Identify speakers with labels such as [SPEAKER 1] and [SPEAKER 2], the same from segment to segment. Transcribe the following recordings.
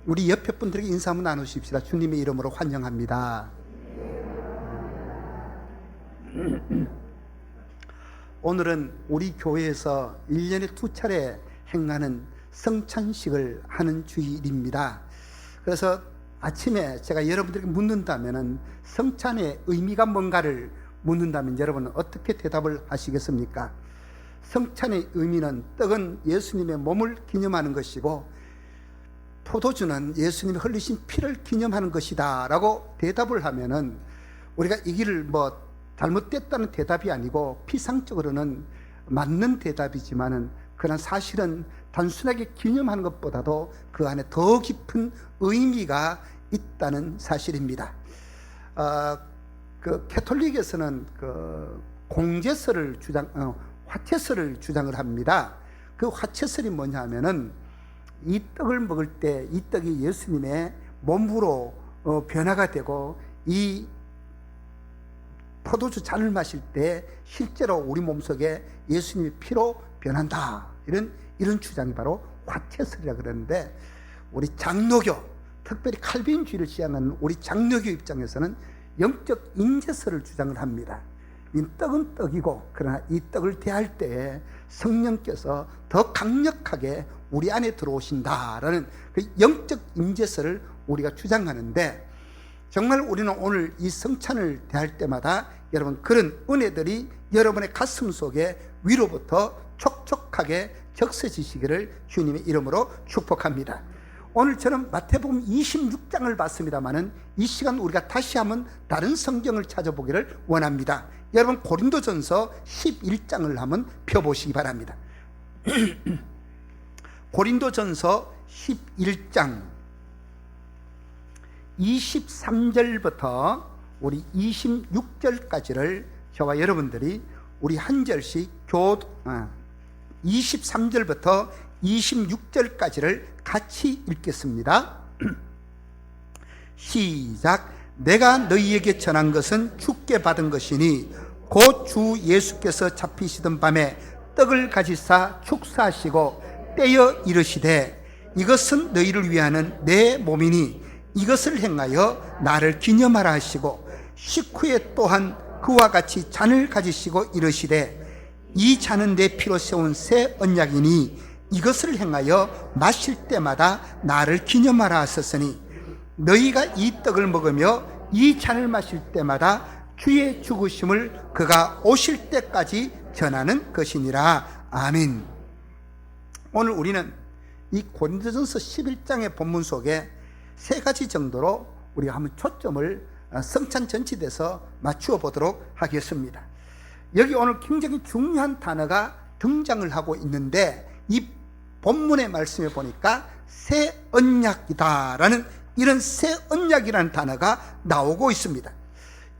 [SPEAKER 1] 우리 옆에 분들에게 인사 한번 나누십시다. 주님의 이름으로 환영합니다. 오늘은 우리 교회에서 1년에 2차례 행하는 성찬식을 하는 주일입니다. 그래서 아침에 제가 여러분들에게 묻는다면 성찬의 의미가 뭔가를 묻는다면 여러분은 어떻게 대답을 하시겠습니까? 성찬의 의미는 떡은 예수님의 몸을 기념하는 것이고 포도주는 예수님이 흘리신 피를 기념하는 것이다 라고 대답을 하면은 우리가 이 길을 잘못됐다는 대답이 아니고 피상적으로는 맞는 대답이지만은 그러나 사실은 단순하게 기념하는 것보다도 그 안에 더 깊은 의미가 있다는 사실입니다. 그 캐톨릭에서는 그 공제설을 화채설을 주장을 합니다. 그 화채설이 뭐냐면은 이 떡을 먹을 때 이 떡이 예수님의 몸으로 변화가 되고 이 포도주 잔을 마실 때 실제로 우리 몸속에 예수님의 피로 변한다. 이런 주장이 바로 화채설이라 그러는데, 우리 장로교, 특별히 칼빈주의를 지향하는 우리 장로교 입장에서는 영적 인재설을 주장을 합니다. 이 떡은 떡이고, 그러나 이 떡을 대할 때에 성령께서 더 강력하게 우리 안에 들어오신다라는 그 영적 인재설을 우리가 주장하는데, 정말 우리는 오늘 이 성찬을 대할 때마다 여러분 그런 은혜들이 여러분의 가슴 속에 위로부터 촉촉하게 적셔지시기를 주님의 이름으로 축복합니다. 오늘 저는 마태복음 26장을 봤습니다마는 이 시간 우리가 다시 한번 다른 성경을 찾아보기를 원합니다. 여러분 고린도전서 11장을 한번 펴보시기 바랍니다. 고린도전서 11장 23절부터 우리 26절까지를 저와 여러분들이 우리 한 절씩 23절부터 26절까지를 같이 읽겠습니다. 시작. 내가 너희에게 전한 것은 주께 받은 것이니 곧 주 예수께서 잡히시던 밤에 떡을 가지사 축사하시고 떼어 이르시되 이것은 너희를 위하는 내 몸이니 이것을 행하여 나를 기념하라 하시고 식후에 또한 그와 같이 잔을 가지시고 이르시되 이 잔은 내 피로 세운 새 언약이니 이것을 행하여 마실 때마다 나를 기념하라 하셨으니 너희가 이 떡을 먹으며 이 잔을 마실 때마다 주의 죽으심을 그가 오실 때까지 전하는 것이니라. 아멘. 오늘 우리는 이 고린도전서 11장의 본문 속에 세 가지 정도로 우리가 한번 초점을 성찬 전체에서 맞추어 보도록 하겠습니다. 여기 오늘 굉장히 중요한 단어가 등장을 하고 있는데, 이 본문의 말씀에 보니까 새 언약이다라는 이런 새 언약이라는 단어가 나오고 있습니다.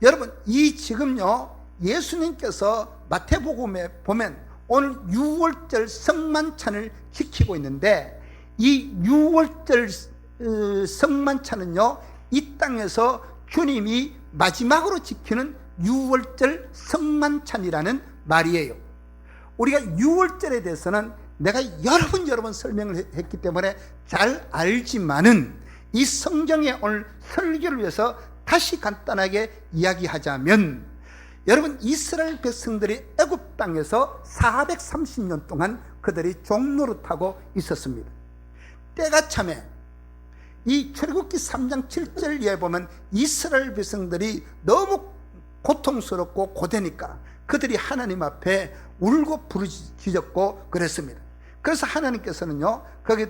[SPEAKER 1] 여러분, 이 지금요 예수님께서 마태복음에 보면 오늘 6월절 성만찬을 지키고 있는데, 이 6월절 성만찬은요 이 땅에서 주님이 마지막으로 지키는 6월절 성만찬이라는 말이에요. 우리가 6월절에 대해서는 내가 여러 번 설명을 했기 때문에 잘 알지만은 이 성경의 오늘 설교를 위해서 다시 간단하게 이야기하자면, 여러분 이스라엘 백성들이 애굽 땅에서 430년 동안 그들이 종노릇하고 있었습니다. 때가 참에 이 출애굽기 3장 7절에 보면 이스라엘 백성들이 너무 고통스럽고 고되니까 그들이 하나님 앞에 울고 부르짖었고 그랬습니다. 그래서 하나님께서는요 거기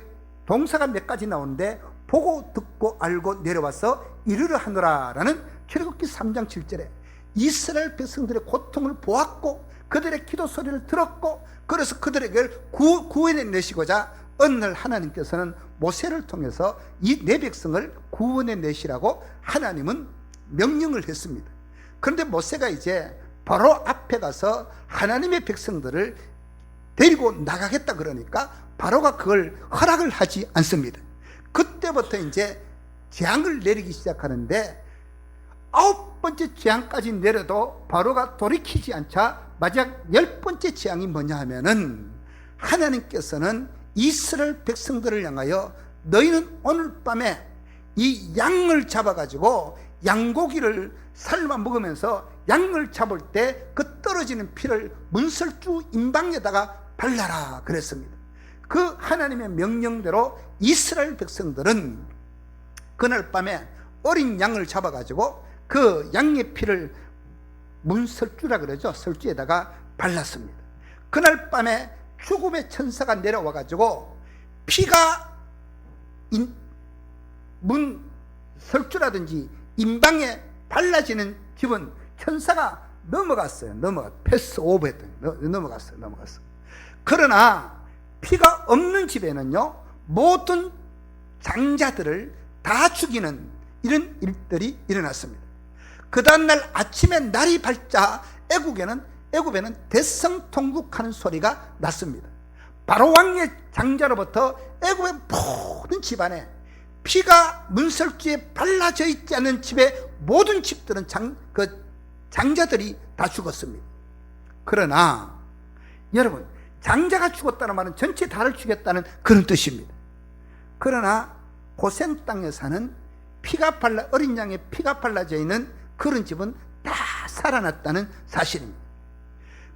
[SPEAKER 1] 동사가 몇 가지 나오는데 보고 듣고 알고 내려와서 이르려 하노라 라는 출애굽기 3장 7절에 이스라엘 백성들의 고통을 보았고 그들의 기도 소리를 들었고, 그래서 그들에게 구원해 내시고자 어느 날 하나님께서는 모세를 통해서 이 내 백성을 구원해 내시라고 하나님은 명령을 했습니다. 그런데 모세가 이제 바로 앞에 가서 하나님의 백성들을 데리고 나가겠다 그러니까 바로가 그걸 허락을 하지 않습니다. 그때부터 이제 재앙을 내리기 시작하는데 9번째 재앙까지 내려도 바로가 돌이키지 않자 마지막 10번째 재앙이 뭐냐 하면은 하나님께서는 이스라엘 백성들을 향하여 너희는 오늘 밤에 이 양을 잡아가지고 양고기를 삶아 먹으면서 양을 잡을 때 그 떨어지는 피를 문설주 임방에다가 발라라 그랬습니다. 그 하나님의 명령대로 이스라엘 백성들은 그날 밤에 어린 양을 잡아가지고 그 양의 피를 문설주라 그러죠. 설주에다가 발랐습니다. 그날 밤에 죽음의 천사가 내려와가지고 피가 설주라든지 임방에 발라지는 집은 천사가 넘어갔어요. 패스 오버 했더니 넘어갔어요. 그러나 피가 없는 집에는요, 모든 장자들을 다 죽이는 이런 일들이 일어났습니다. 그 다음날 아침에 날이 밝자 애굽에는 대성통곡하는 소리가 났습니다. 바로 왕의 장자로부터 애굽의 모든 집안에 피가 문설주에 발라져 있지 않는 집의 모든 집들은 장자들이 다 죽었습니다. 그러나 여러분, 장자가 죽었다는 말은 전체 다를 죽였다는 그런 뜻입니다. 그러나 고센 땅에 사는 어린 양의 피가 발라져 있는 그런 집은 다 살아났다는 사실입니다.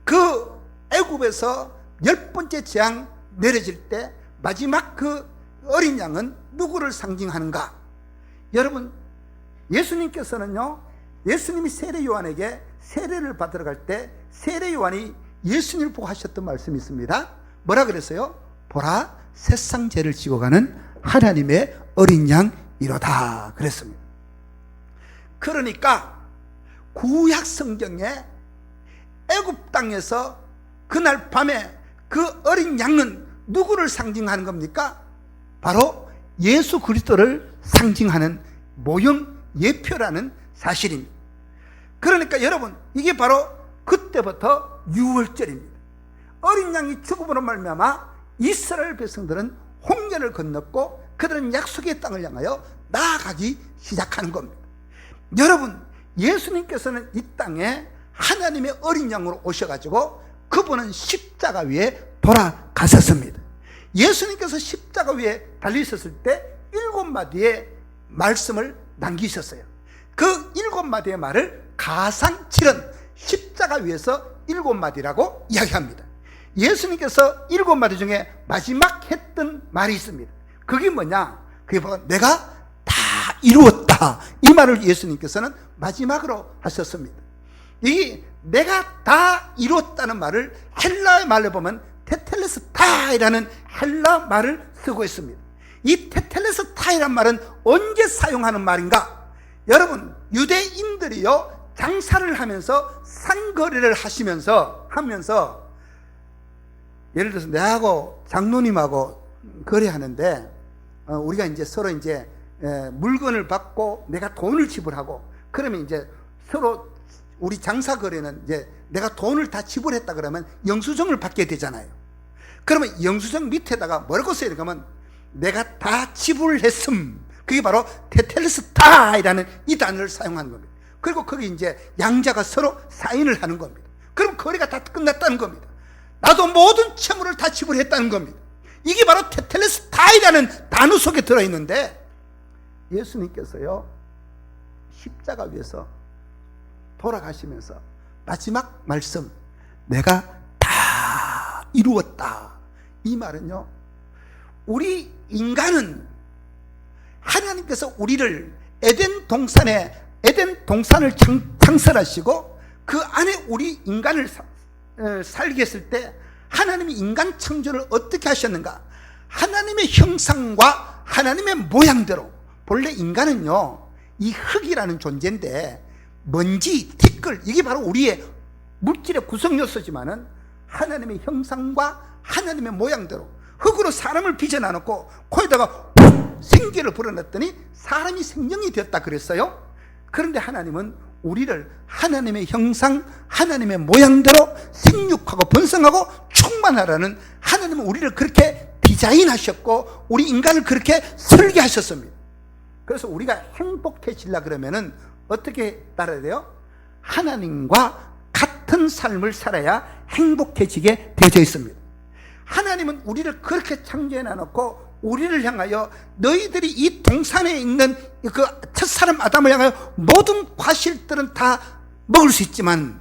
[SPEAKER 1] 그 애굽에서 10번째 재앙 내려질 때 마지막 그 어린 양은 누구를 상징하는가? 여러분, 예수님께서는요, 예수님이 세례 요한에게 세례를 받으러 갈 때 세례 요한이 예수님을 보고 하셨던 말씀이 있습니다. 뭐라 그랬어요? 보라, 세상 죄를 지고 가는 하나님의 어린 양이로다 그랬습니다. 그러니까 구약 성경에 애굽 땅에서 그날 밤에 그 어린 양은 누구를 상징하는 겁니까? 바로 예수 그리스도를 상징하는 모형 예표라는 사실입니다. 그러니까 여러분, 이게 바로 그때부터 유월절입니다. 어린 양이 죽음으로 말미암아 이스라엘 백성들은 홍해를 건넜고 그들은 약속의 땅을 향하여 나아가기 시작하는 겁니다. 여러분, 예수님께서는 이 땅에 하나님의 어린 양으로 오셔가지고 그분은 십자가 위에 돌아가셨습니다. 예수님께서 십자가 위에 달리셨을 때 7마디의 말씀을 남기셨어요. 그 7마디의 말을 가상칠은 십자가 위에서 7마디라고 이야기합니다. 예수님께서 7마디 중에 마지막 했던 말이 있습니다. 그게 뭐냐? 그게 바로 내가 다 이루었다, 이 말을 예수님께서는 마지막으로 하셨습니다. 이 내가 다 이루었다는 말을 헬라의 말로 보면 테텔레스타이라는 헬라 말을 쓰고 있습니다. 이 테텔레스타이란 말은 언제 사용하는 말인가? 여러분, 유대인들이요, 장사를 하면서 상거래를 하면서 예를 들어서 내하고 장로님하고 거래하는데 우리가 이제 서로 이제 물건을 받고 내가 돈을 지불하고, 그러면 이제 서로 우리 장사 거래는 이제 내가 돈을 다 지불했다 그러면 영수증을 받게 되잖아요. 그러면 영수증 밑에다가 뭐라고 써야 되냐면 내가 다 지불했음, 그게 바로 테텔레스타이라는 이 단어를 사용하는 겁니다. 그리고 거기 이제 양자가 서로 사인을 하는 겁니다. 그럼 거래가 다 끝났다는 겁니다. 나도 모든 채무를 다 지불했다는 겁니다. 이게 바로 테텔레스타이라는 단어 속에 들어있는데, 예수님께서요, 십자가 위에서 돌아가시면서 마지막 말씀, 내가 다 이루었다, 이 말은요, 우리 인간은 하나님께서 우리를 에덴 동산을 창설하시고 그 안에 우리 인간을 살게 했을 때 하나님이 인간 창조를 어떻게 하셨는가? 하나님의 형상과 하나님의 모양대로. 본래 인간은요, 이 흙이라는 존재인데 먼지, 티끌, 이게 바로 우리의 물질의 구성 요소지만은 하나님의 형상과 하나님의 모양대로 흙으로 사람을 빚어놔놓고 코에다가 생기를 불어넣었더니 사람이 생명이 되었다 그랬어요. 그런데 하나님은 우리를 하나님의 형상, 하나님의 모양대로 생육하고 번성하고 충만하라는, 하나님은 우리를 그렇게 디자인하셨고 우리 인간을 그렇게 설계하셨습니다. 그래서 우리가 행복해지려 그러면은 어떻게 따라야 돼요? 하나님과 같은 삶을 살아야 행복해지게 되어져 있습니다. 하나님은 우리를 그렇게 창조해 놔놓고 우리를 향하여 너희들이 이 동산에 있는 그 첫사람 아담을 향하여 모든 과실들은 다 먹을 수 있지만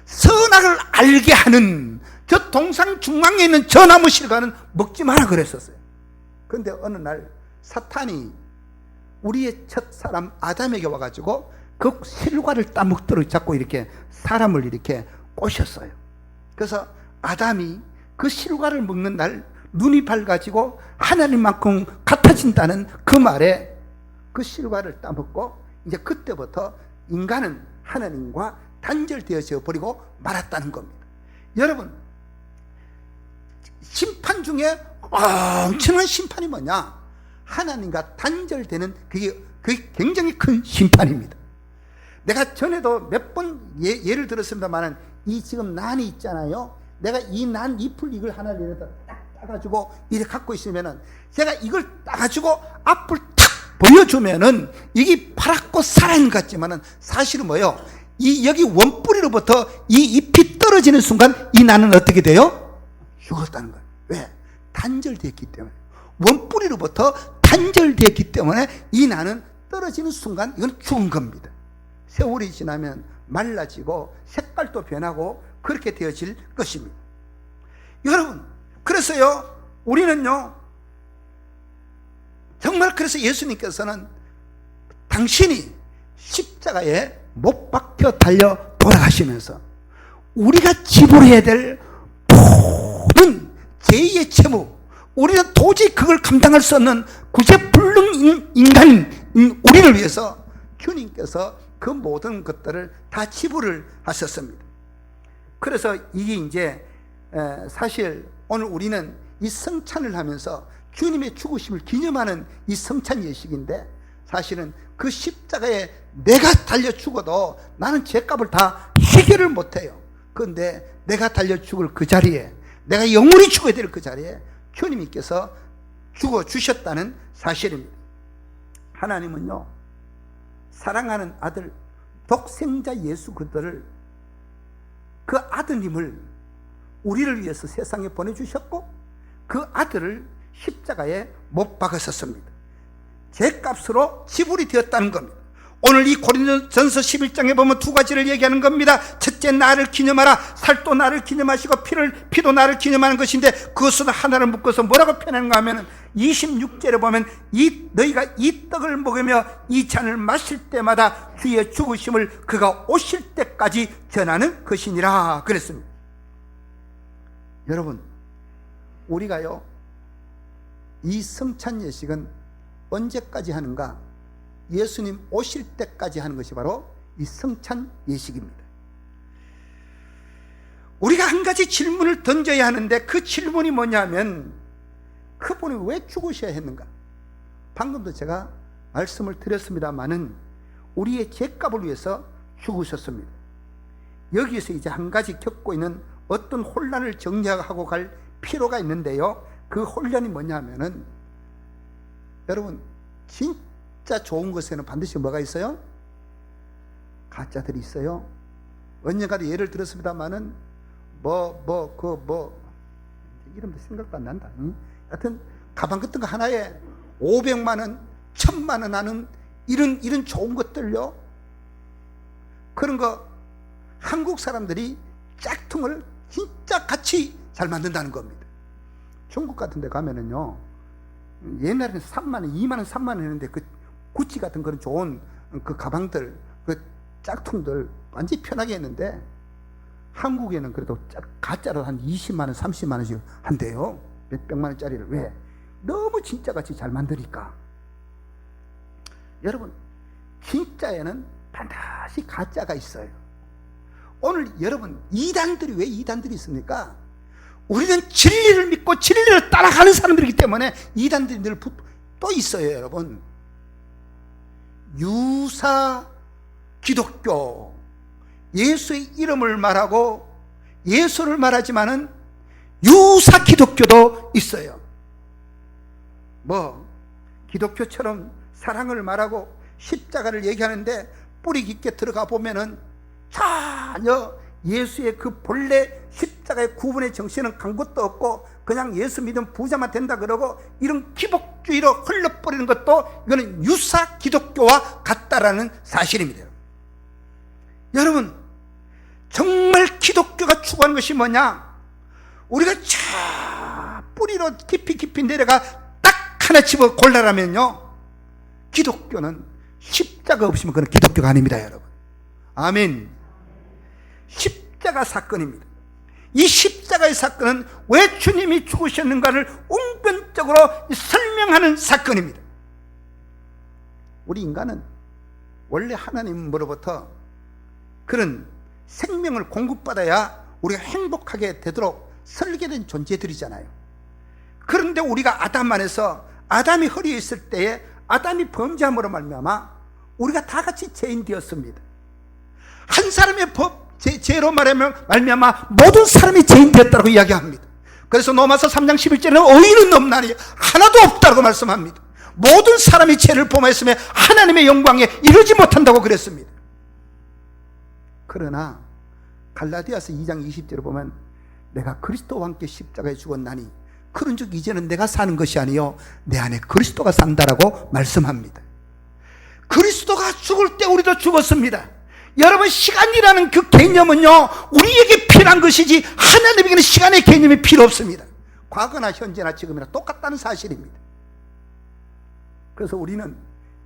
[SPEAKER 1] 선악을 알게 하는 저 동산 중앙에 있는 저 나무 실과는 먹지 마라 그랬었어요. 그런데 어느 날 사탄이 우리의 첫사람 아담에게 와가지고 그 실과를 따먹도록 자꾸 이렇게 사람을 이렇게 꼬셨어요. 그래서 아담이 그 실과를 먹는 날 눈이 밝아지고 하나님만큼 같아진다는 그 말에 그 실과를 따먹고 이제 그때부터 인간은 하나님과 단절되어져 버리고 말았다는 겁니다. 여러분, 심판 중에 엄청난 심판이 뭐냐? 하나님과 단절되는 그게 굉장히 큰 심판입니다. 내가 전에도 몇 번 예를 들었습니다만 이 지금 난이 있잖아요. 내가 이 난 잎을 이걸 하나를 이렇게 딱 따가지고 이렇게 갖고 있으면은 제가 이걸 따가지고 앞을 탁 보여주면은 이게 파랗고 살아있는 것 같지만은 사실은 뭐예요? 이 여기 원뿌리로부터 이 잎이 떨어지는 순간 이 난은 어떻게 돼요? 죽었다는 거예요. 왜? 단절되었기 때문에. 원뿌리로부터 단절되었기 때문에 이 난은 떨어지는 순간 이건 죽은 겁니다. 세월이 지나면 말라지고 색깔도 변하고 그렇게 되어질 것입니다. 여러분, 그래서요 우리는요 정말 그래서 예수님께서는 당신이 십자가에 못 박혀 달려 돌아가시면서 우리가 지불해야 될 모든 죄의 채무, 우리는 도저히 그걸 감당할 수 없는 구제불능 인간인 우리를 위해서 주님께서 그 모든 것들을 다 지불을 하셨습니다. 그래서 이게 이제 사실 오늘 우리는 이 성찬을 하면서 주님의 죽으심을 기념하는 이 성찬 예식인데 사실은 그 십자가에 내가 달려 죽어도 나는 죄값을 다 해결을 못해요. 그런데 내가 달려 죽을 그 자리에, 내가 영원히 죽어야 될 그 자리에 주님께서 죽어 주셨다는 사실입니다. 하나님은요 사랑하는 아들 독생자 예수 그리스도를, 그 아드님을 우리를 위해서 세상에 보내주셨고 그 아들을 십자가에 못 박으셨습니다. 죄값으로 지불이 되었다는 겁니다. 오늘 이 고린도전서 11장에 보면 두 가지를 얘기하는 겁니다. 첫째, 나를 기념하라. 살도 나를 기념하시고 피도 나를 기념하는 것인데 그것을 하나를 묶어서 뭐라고 표현하는가 하면 26절에 보면 너희가 이 떡을 먹으며 이 잔을 마실 때마다 주의 죽으심을 그가 오실 때까지 전하는 것이니라 그랬습니다. 여러분, 우리가요 이 성찬 예식은 언제까지 하는가? 예수님 오실 때까지 하는 것이 바로 이 성찬 예식입니다. 우리가 한 가지 질문을 던져야 하는데 그 질문이 뭐냐면 그분이 왜 죽으셔야 했는가? 방금도 제가 말씀을 드렸습니다마는 우리의 죄값을 위해서 죽으셨습니다. 여기에서 이제 한 가지 겪고 있는 어떤 혼란을 정리하고 갈 필요가 있는데요, 그 혼란이 뭐냐면은 여러분 진짜 좋은 것에는 반드시 뭐가 있어요? 가짜들이 있어요. 언젠가도 예를 들었습니다마는 이름도 생각도 안 난다. 하여튼 가방 같은 거 하나에 500만 원, 1000만 원 하는 이런 좋은 것들요, 그런 거 한국 사람들이 짝퉁을 진짜 같이 잘 만든다는 겁니다. 중국 같은 데 가면은요 옛날에는 3만 원, 2만 원, 3만 원 했는데 그 구찌 같은 그런 좋은 그 가방들, 그 짝퉁들 완전히 편하게 했는데 한국에는 그래도 가짜로 한 20만 원, 30만 원씩 한대요. 몇백만 원짜리를. 왜? 너무 진짜같이 잘 만드니까. 여러분, 진짜에는 반드시 가짜가 있어요. 오늘 여러분, 이단들이 왜 이단들이 있습니까? 우리는 진리를 믿고 진리를 따라가는 사람들이기 때문에 이단들이 늘 또 있어요. 여러분, 유사 기독교, 예수의 이름을 말하고 예수를 말하지만은 유사 기독교도 있어요. 기독교처럼 사랑을 말하고 십자가를 얘기하는데 뿌리 깊게 들어가 보면은 전혀 예수의 그 본래 십자가의 구분의 정신은 간 것도 없고 그냥 예수 믿으면 부자만 된다 그러고 이런 기복주의로 흘러버리는 것도 이거는 유사 기독교와 같다라는 사실입니다. 여러분, 정말 기독교가 추구하는 것이 뭐냐? 우리가 저 뿌리로 깊이 내려가 딱 하나 집어 골라라면요, 기독교는 십자가 없으면 그건 기독교가 아닙니다, 여러분. 아멘. 십자가 사건입니다. 이 십자가의 사건은 왜 주님이 죽으셨는가를 웅변적으로 설명하는 사건입니다. 우리 인간은 원래 하나님으로부터 그런 생명을 공급받아야 우리가 행복하게 되도록 설계된 존재들이잖아요. 그런데 우리가 아담 안에서 아담이 허리에 있을 때에 아담이 범죄함으로 말미암아 우리가 다 같이 죄인 되었습니다. 한 사람의 죄로 말미암아 모든 사람이 죄인 되었다고 이야기합니다. 그래서 로마서 3장 11절에는 의인은 없나니 하나도 없다고 말씀합니다. 모든 사람이 죄를 범하였으며 하나님의 영광에 이르지 못한다고 그랬습니다. 그러나 갈라디아서 2장 20절에 보면 내가 그리스도와 함께 십자가에 죽었나니 그런즉 이제는 내가 사는 것이 아니요 내 안에 그리스도가 산다라고 말씀합니다. 그리스도가 죽을 때 우리도 죽었습니다. 여러분, 시간이라는 그 개념은요, 우리에게 필요한 것이지 하나님에게는 시간의 개념이 필요 없습니다. 과거나 현재나 지금이나 똑같다는 사실입니다. 그래서 우리는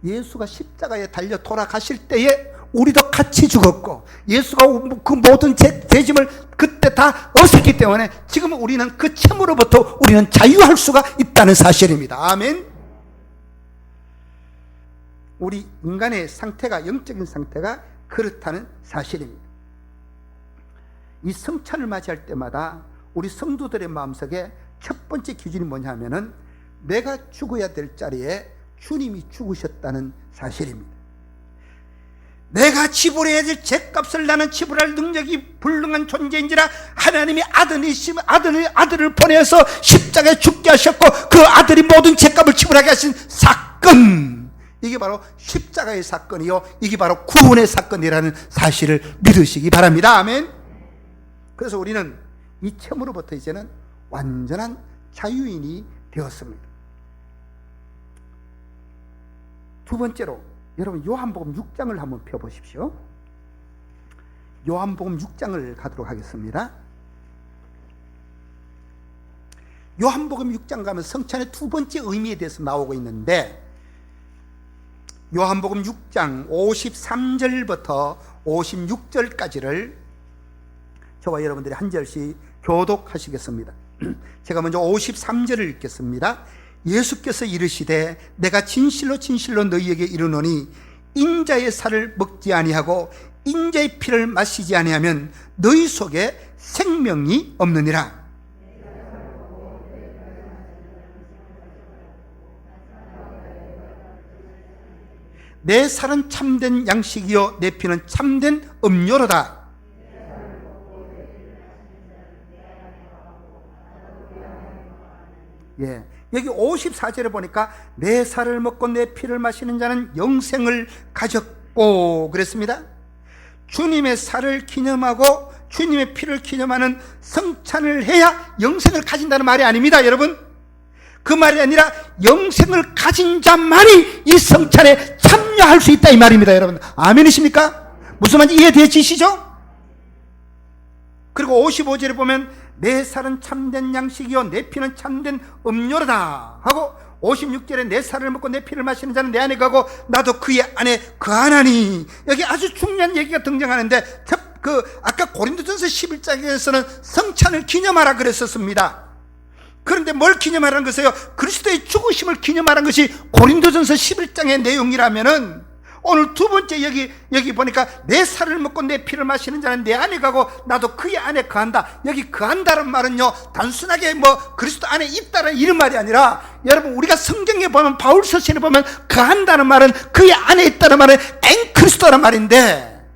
[SPEAKER 1] 예수가 십자가에 달려 돌아가실 때에 우리도 같이 죽었고, 예수가 그 모든 죄짐을 그때 다 없앴기 때문에 지금 우리는 그 책무로부터 우리는 자유할 수가 있다는 사실입니다. 아멘. 우리 인간의 상태가, 영적인 상태가 그렇다는 사실입니다. 이 성찬을 맞이할 때마다 우리 성도들의 마음속에 첫 번째 기준이 뭐냐면은 내가 죽어야 될 자리에 주님이 죽으셨다는 사실입니다. 내가 지불해야 될 죄값을 나는 지불할 능력이 불능한 존재인지라 하나님이 아들을 보내서 십자가에 죽게 하셨고 그 아들이 모든 죄값을 지불하게 하신 사건, 이게 바로 십자가의 사건이요, 이게 바로 구원의 사건이라는 사실을 믿으시기 바랍니다. 아멘. 그래서 우리는 이 체험으로부터 이제는 완전한 자유인이 되었습니다. 두 번째로 여러분, 요한복음 6장을 한번 펴보십시오. 요한복음 6장을 가도록 하겠습니다. 요한복음 6장 가면 성찬의 두 번째 의미에 대해서 나오고 있는데, 요한복음 6장 53절부터 56절까지를 저와 여러분들이 한 절씩 교독하시겠습니다. 제가 먼저 53절을 읽겠습니다. 예수께서 이르시되 내가 진실로 진실로 너희에게 이르노니 인자의 살을 먹지 아니하고 인자의 피를 마시지 아니하면 너희 속에 생명이 없느니라. 내 살은 참된 양식이요 내 피는 참된 음료로다. 예, 여기 54절에 보니까 내 살을 먹고 내 피를 마시는 자는 영생을 가졌고 그랬습니다. 주님의 살을 기념하고 주님의 피를 기념하는 성찬을 해야 영생을 가진다는 말이 아닙니다, 여러분. 그 말이 아니라 영생을 가진 자만이 이 성찬에 참여할 수 있다, 이 말입니다, 여러분. 아멘이십니까? 무슨 말인지 이해되시죠? 그리고 55절에 보면 내 살은 참된 양식이요 내 피는 참된 음료로다 하고, 56절에 내 살을 먹고 내 피를 마시는 자는 내 안에 가고 나도 그의 안에 거하나니, 여기 아주 중요한 얘기가 등장하는데, 아까 고린도전서 11장에서는 성찬을 기념하라 그랬었습니다. 그런데 뭘 기념하라는 것이에요? 그리스도의 죽으심을 기념하라는 것이 고린도전서 11장의 내용이라면은, 오늘 두 번째 여기 보니까 내 살을 먹고 내 피를 마시는 자는 내 안에 가고 나도 그의 안에 거한다. 여기 거한다는 말은요, 단순하게 그리스도 안에 있다는 이런 말이 아니라, 여러분, 우리가 성경에 보면, 바울 서신에 보면 거한다는 말은, 그의 안에 있다는 말은 엔 그리스도란 말인데,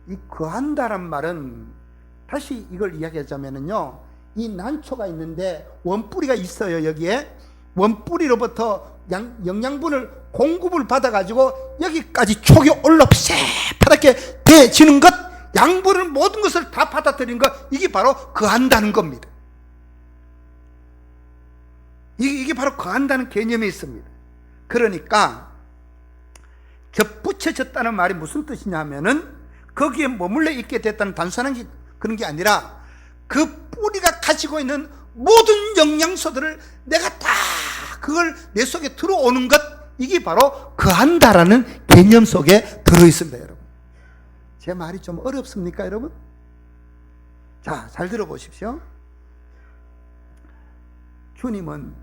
[SPEAKER 1] 이 거한다는 말은 다시 이걸 이야기하자면은요, 이 난초가 있는데 원뿌리가 있어요. 여기에 원뿌리로부터 영양분을 공급을 받아가지고 여기까지 촉이 올라 새파랗게 돼지는 것, 양분을 모든 것을 다 받아들인 것, 이게 바로 거한다는 겁니다. 이게 바로 거한다는 개념이 있습니다. 그러니까 겹붙여졌다는 말이 무슨 뜻이냐면은 거기에 머물러 있게 됐다는 단순한 그런 게 아니라 그 뿌리가 가지고 있는 모든 영양소들을 내가 다 그걸 내 속에 들어오는 것, 이게 바로 거한다라는 개념 속에 들어있습니다. 여러분, 제 말이 좀 어렵습니까 여러분? 자, 잘 들어보십시오. 주님은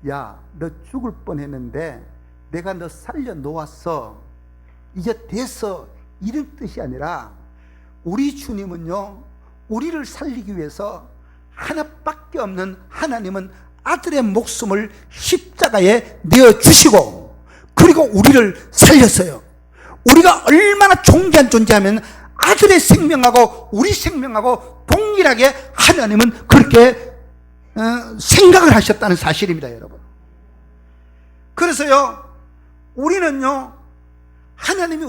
[SPEAKER 1] 야, 너 죽을 뻔했는데 내가 너 살려놓았어, 이제 됐어, 이런 뜻이 아니라 우리 주님은요, 우리를 살리기 위해서 하나밖에 없는 하나님은 아들의 목숨을 십자가에 내어주시고 그리고 우리를 살렸어요. 우리가 얼마나 존귀한 존재하면 아들의 생명하고 우리 생명하고 동일하게 하나님은 그렇게 생각을 하셨다는 사실입니다, 여러분. 그래서요, 우리는요, 하나님이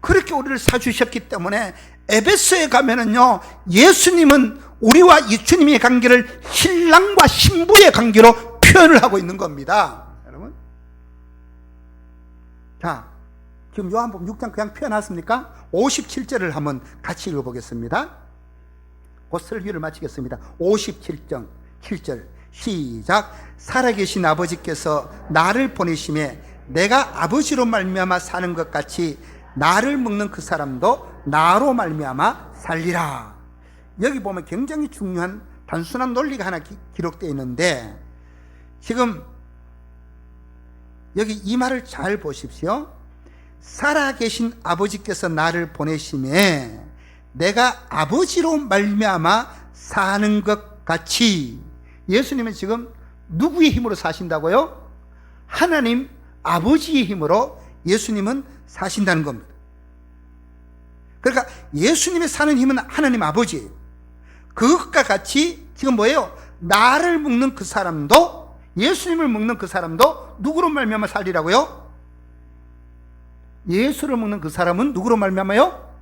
[SPEAKER 1] 그렇게 우리를 사주셨기 때문에 에베소에 가면은요, 예수님은 우리와 이 주님의 관계를 신랑과 신부의 관계로 표현을 하고 있는 겁니다, 여러분. 자, 지금 요한복음 6장 그냥 표현했습니까? 57절을 한번 같이 읽어보겠습니다. 곧 설교를 마치겠습니다. 57장 7절 시작. 살아계신 아버지께서 나를 보내심에 내가 아버지로 말미암아 사는 것 같이 나를 먹는 그 사람도 나로 말미암아 살리라. 여기 보면 굉장히 중요한 단순한 논리가 하나 기록되어 있는데, 지금 여기 이 말을 잘 보십시오. 살아계신 아버지께서 나를 보내심에 내가 아버지로 말미암아 사는 것 같이, 예수님은 지금 누구의 힘으로 사신다고요? 하나님 아버지의 힘으로 예수님은 사신다는 겁니다. 그러니까 예수님이 사는 힘은 하나님 아버지예요. 그것과 같이 지금 뭐예요? 나를 먹는 그 사람도, 예수님을 먹는 그 사람도 누구로 말미암아 살리라고요? 예수를 먹는 그 사람은 누구로 말미암아요?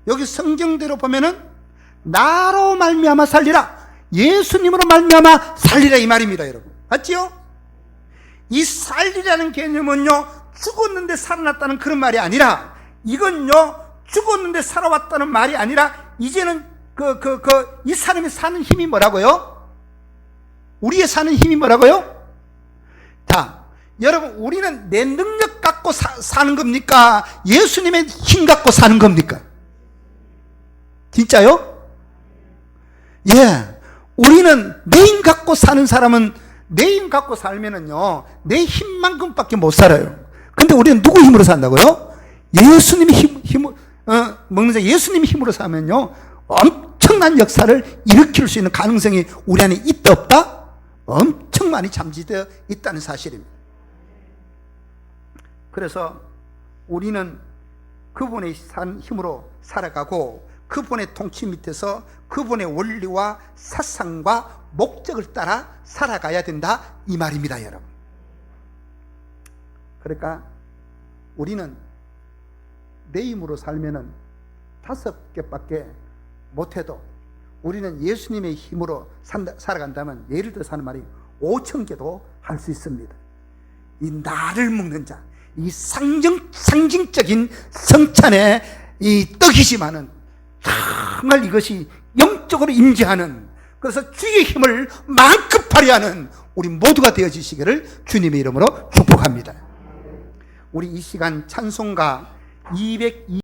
[SPEAKER 1] 여기 성경대로 보면은 나로 말미암아 살리라, 예수님으로 말미암아 살리라, 이 말입니다, 여러분. 맞지요? 이 살리라는 개념은요, 죽었는데 살아났다는 그런 말이 아니라, 이건요, 죽었는데 살아왔다는 말이 아니라, 이제는 이 사람이 사는 힘이 뭐라고요? 우리의 사는 힘이 뭐라고요? 자, 여러분, 우리는 내 능력 갖고 사는 겁니까? 예수님의 힘 갖고 사는 겁니까? 진짜요? 예. 우리는 내 힘 갖고 사는 사람은, 내 힘 갖고 살면은요, 내 힘만큼밖에 못 살아요. 근데 우리는 누구 힘으로 산다고요? 예수님의 먹는 자 예수님의 힘으로 사면요, 엄청난 역사를 일으킬 수 있는 가능성이 우리 안에 있다 없다? 엄청 많이 잠재되어 있다는 사실입니다. 그래서 우리는 그분의 산 힘으로 살아가고, 그분의 통치 밑에서 그분의 원리와 사상과 목적을 따라 살아가야 된다, 이 말입니다, 여러분. 그러니까 우리는 내 힘으로 살면은 5개밖에 못해도, 우리는 예수님의 힘으로 살아간다면, 예를 들어서 하는 말이 5,000개도 할 수 있습니다. 이 나를 먹는 자, 이 상징적인 성찬의 이 떡이지만은 정말 이것이 영적으로 임재하는, 그래서 주의 힘을 마음껏 발휘하는 우리 모두가 되어지시기를 주님의 이름으로 축복합니다. 우리 이 시간 찬송가 202